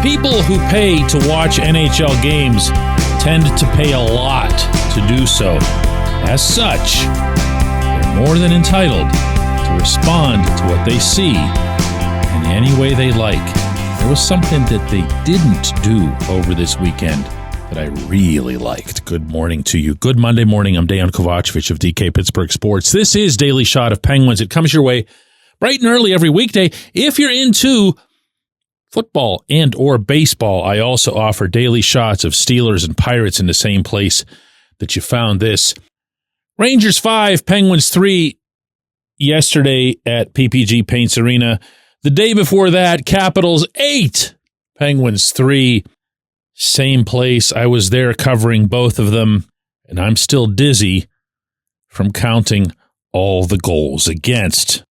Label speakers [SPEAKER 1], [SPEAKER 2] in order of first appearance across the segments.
[SPEAKER 1] People who pay to watch NHL games tend to pay a lot to do so. As such, they're more than entitled to respond to what they see in any way they like. There was something that they didn't do over this weekend that I really liked. Good morning to you. Good Monday morning. I'm Dejan Kovacevic of DK Pittsburgh Sports. This is Daily Shot of Penguins. It comes your way bright and early every weekday. If you're into football and or baseball, I also offer daily shots of Steelers and Pirates in the same place that you found this. Rangers 5, Penguins 3 yesterday at PPG Paints Arena. The day before that, Capitals 8, Penguins 3. Same place. I was there covering both of them, and I'm still dizzy from counting all the goals against.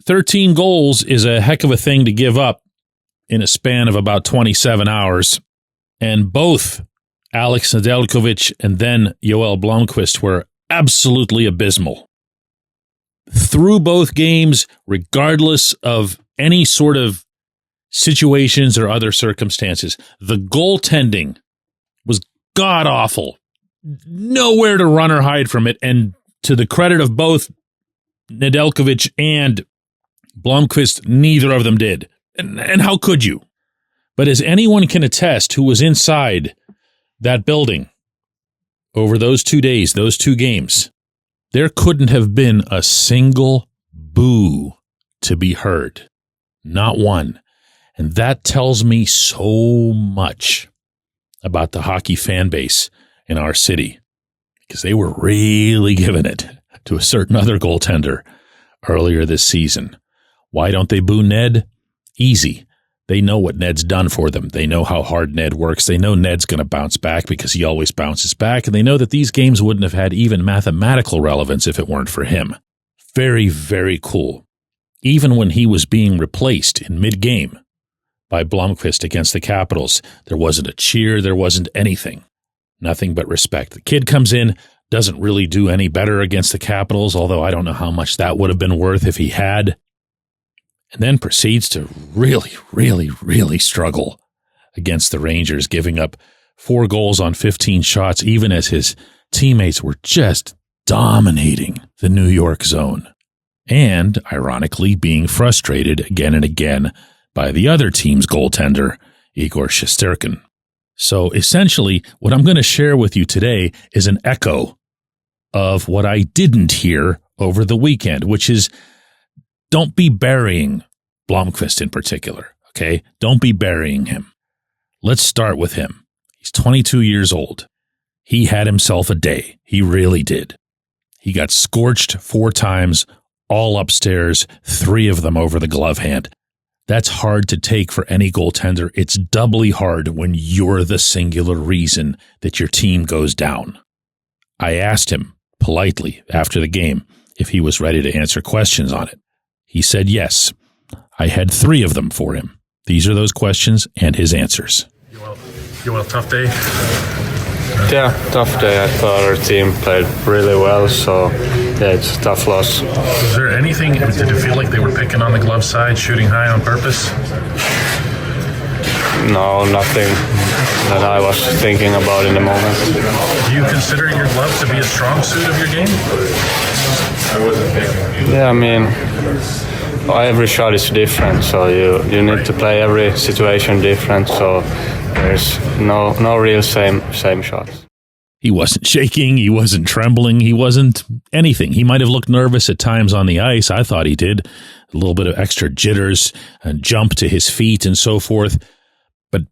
[SPEAKER 1] 13 goals is a heck of a thing to give up in a span of about 27 hours, and both Alex Nedeljkovic and then Joel Blomqvist were absolutely abysmal. Through both games, regardless of any sort of situations or other circumstances, the goaltending was god-awful. Nowhere to run or hide from it, and to the credit of both Nedeljkovic and Blumquist, neither of them did. And how could you? But as anyone can attest who was inside that building over those 2 days, those two games, there couldn't have been a single boo to be heard. Not one. And that tells me so much about the hockey fan base in our city, because they were really giving it to a certain other goaltender earlier this season. Why don't they boo Ned? Easy. They know what Ned's done for them. They know how hard Ned works. They know Ned's going to bounce back because he always bounces back. And they know that these games wouldn't have had even mathematical relevance if it weren't for him. Very, very cool. Even when he was being replaced in mid-game by Blumquist against the Capitals, there wasn't a cheer. There wasn't anything. Nothing but respect. The kid comes in, doesn't really do any better against the Capitals, although I don't know how much that would have been worth if he had. And then proceeds to really, really, really struggle against the Rangers, giving up 4 goals on 15 shots, even as his teammates were just dominating the New York zone. And, ironically, being frustrated again and again by the other team's goaltender, Igor Shesterkin. So, essentially, what I'm going to share with you today is an echo of what I didn't hear over the weekend, which is, don't be burying Blumquist in particular, okay? Don't be burying him. Let's start with him. He's 22 years old. He had himself a day. He really did. He got scorched 4 times, all upstairs, 3 of them over the glove hand. That's hard to take for any goaltender. It's doubly hard when you're the singular reason that your team goes down. I asked him politely after the game if he was ready to answer questions on it. He said yes. I had 3 of them for him. These are those questions and his answers.
[SPEAKER 2] Joel, tough day?
[SPEAKER 3] Yeah, tough day. I thought our team played really well, so yeah, it's a tough loss.
[SPEAKER 2] Was there anything, did it feel like they were picking on the glove side, shooting high on purpose?
[SPEAKER 3] No, nothing that I was thinking about in the moment.
[SPEAKER 2] Do you consider your glove to be a strong suit of your game?
[SPEAKER 3] Yeah, I mean, every shot is different, so you need to play every situation different, so there's no real same shots.
[SPEAKER 1] He wasn't shaking, he wasn't trembling, he wasn't anything. He might have looked nervous at times on the ice. I thought he did. A little bit of extra jitters and jump to his feet and so forth, but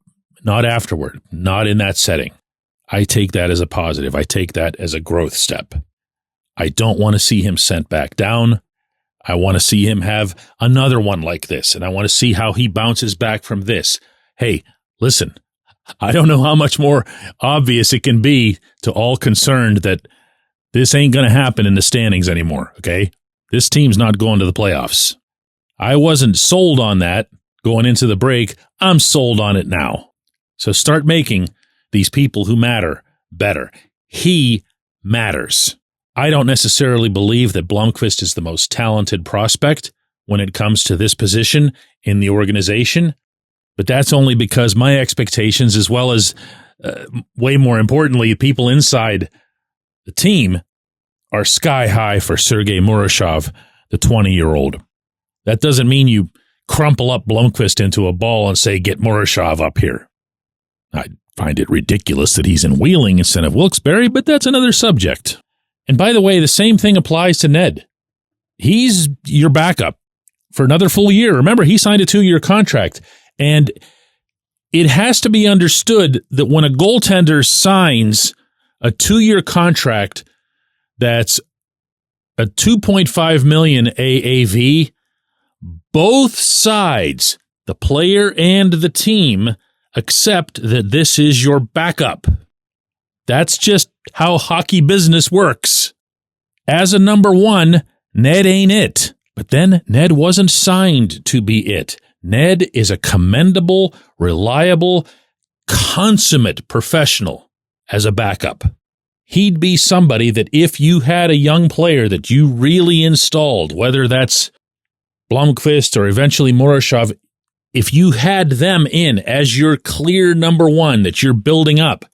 [SPEAKER 1] not afterward, not in that setting. I take that as a positive. I take that as a growth step. I don't want to see him sent back down. I want to see him have another one like this, and I want to see how he bounces back from this. Hey, listen, I don't know how much more obvious it can be to all concerned that this ain't going to happen in the standings anymore, okay? This team's not going to the playoffs. I wasn't sold on that going into the break. I'm sold on it now. So start making these people who matter better. He matters. I don't necessarily believe that Blumquist is the most talented prospect when it comes to this position in the organization, But that's only because my expectations, as well as way more importantly, people inside the team, are sky high for Sergey Murashov, the 20-year-old. That doesn't mean you crumple up Blumquist into a ball and say, get Murashov up here. I find it ridiculous that he's in Wheeling instead of Wilkes-Barre, but that's another subject. And by the way, the same thing applies to Ned. He's your backup for another full year. Remember, he signed a 2-year contract, and it has to be understood that when a goaltender signs a 2-year contract that's a $2.5 million AAV, both sides, the player and the team, accept that this is your backup. That's just how hockey business works. As a number one, Ned ain't it. But then Ned wasn't signed to be it. Ned is a commendable, reliable, consummate professional as a backup. He'd be somebody that if you had a young player that you really installed, whether that's Blumquist or eventually Murashov, if you had them in as your clear number one that you're building up,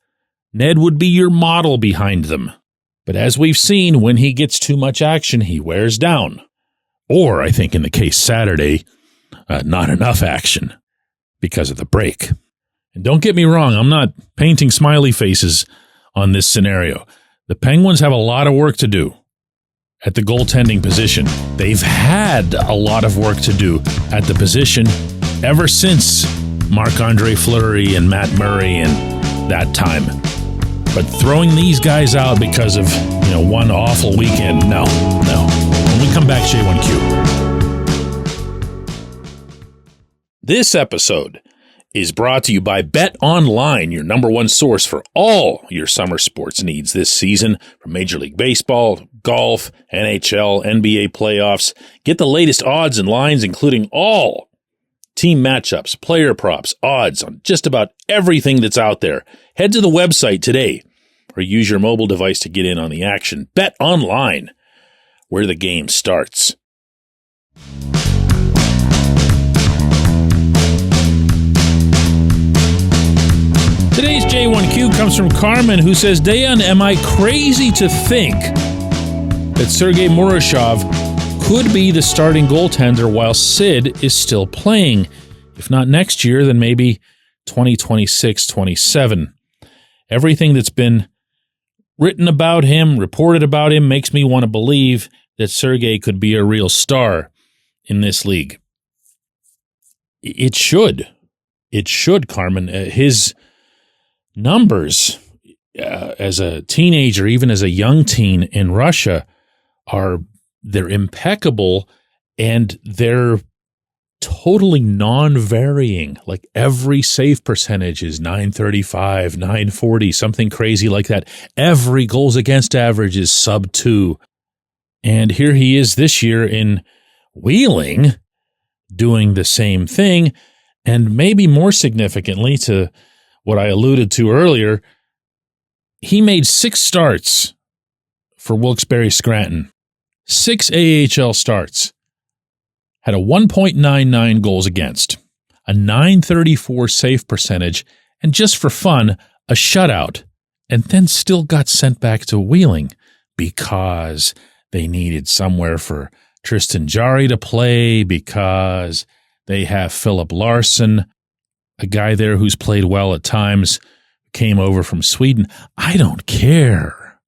[SPEAKER 1] Ned would be your model behind them. But as we've seen, when he gets too much action, he wears down. Or, I think in the case Saturday, not enough action because of the break. And don't get me wrong, I'm not painting smiley faces on this scenario. The Penguins have a lot of work to do at the goaltending position. They've had a lot of work to do at the position ever since Marc-Andre Fleury and Matt Murray and that time. But throwing these guys out because of, one awful weekend, no. When we come back, J1Q. This episode is brought to you by Bet Online, your number one source for all your summer sports needs this season, from Major League Baseball, golf, NHL, NBA playoffs. Get the latest odds and lines, including all team matchups, player props, odds on just about everything that's out there. Head to the website today or use your mobile device to get in on the action. Bet Online, where the game starts. Today's J1Q comes from Carmen, who says, Dejan, am I crazy to think that Sergey Murashov could be the starting goaltender while Sid is still playing? If not next year, then maybe 2026-27. Everything that's been written about him, reported about him, makes me want to believe that Sergey could be a real star in this league. It should. It should, Carmen. His numbers as a teenager, even as a young teen in Russia, they're impeccable, and they're totally non-varying. Like every save percentage is 935, 940, something crazy like that. Every goals against average is sub 2. And here he is this year in Wheeling doing the same thing. And maybe more significantly to what I alluded to earlier, he made 6 starts for Wilkes-Barre Scranton. 6 AHL starts. Had a 1.99 goals against, a 934 save percentage, and just for fun, a shutout, and then still got sent back to Wheeling because they needed somewhere for Tristan Jarry to play, because they have Philip Larson, a guy there who's played well at times, came over from Sweden. I don't care.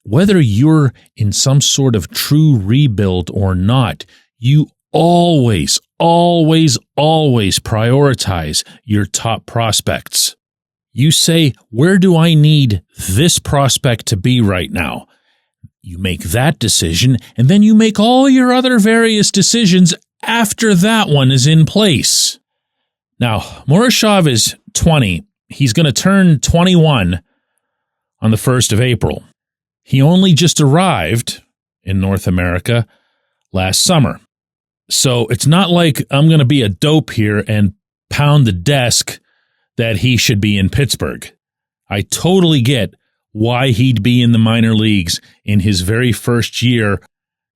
[SPEAKER 1] Whether you're in some sort of true rebuild or not, you always prioritize your top prospects. You say, where do I need this prospect to be right now? You make that decision, and then you make all your other various decisions after that one is in place. Now, Murashov is 20. He's going to turn 21 on the 1st of April. He only just arrived in North America last summer. So it's not like I'm going to be a dope here and pound the desk that he should be in Pittsburgh. I totally get why he'd be in the minor leagues in his very first year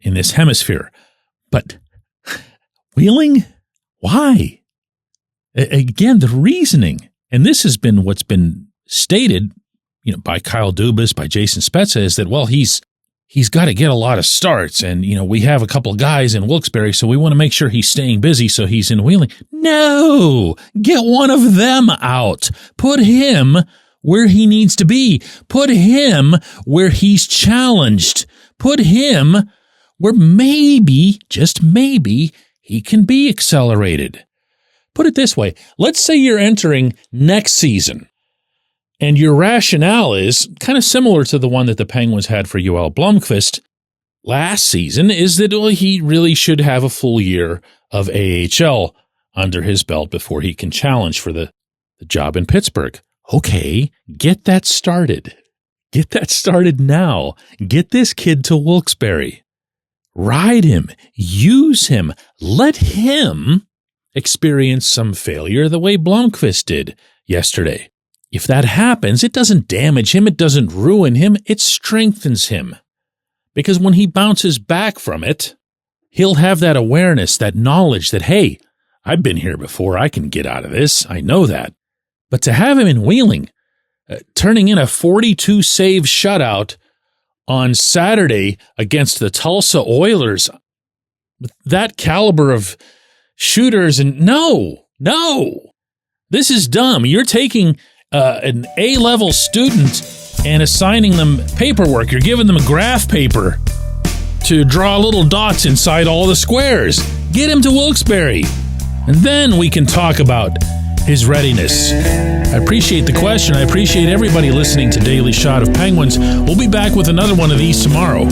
[SPEAKER 1] in this hemisphere. But Wheeling? Why? Again, the reasoning, and this has been what's been stated, by Kyle Dubas, by Jason Spezza, is that, well, he's got to get a lot of starts, and, we have a couple of guys in Wilkes-Barre, so we want to make sure he's staying busy, so he's in Wheeling. No! Get one of them out. Put him where he needs to be. Put him where he's challenged. Put him where maybe, just maybe, he can be accelerated. Put it this way. Let's say you're entering next season, and your rationale is kind of similar to the one that the Penguins had for Joel Blomqvist last season, is that he really should have a full year of AHL under his belt before he can challenge for the job in Pittsburgh. Okay, get that started. Get that started now. Get this kid to Wilkes-Barre. Ride him. Use him. Let him experience some failure the way Blumquist did yesterday. If that happens, it doesn't damage him, it doesn't ruin him, it strengthens him. Because when he bounces back from it, he'll have that awareness, that knowledge that, hey, I've been here before, I can get out of this, I know that. But to have him in Wheeling, turning in a 42-save shutout on Saturday against the Tulsa Oilers, with that caliber of shooters, and no, this is dumb. You're taking an A-level student and assigning them paperwork. You're giving them a graph paper to draw little dots inside all the squares. Get him to Wilkes-Barre, and then we can talk about his readiness. I appreciate the question. I appreciate everybody listening to Daily Shot of Penguins. We'll be back with another one of these tomorrow.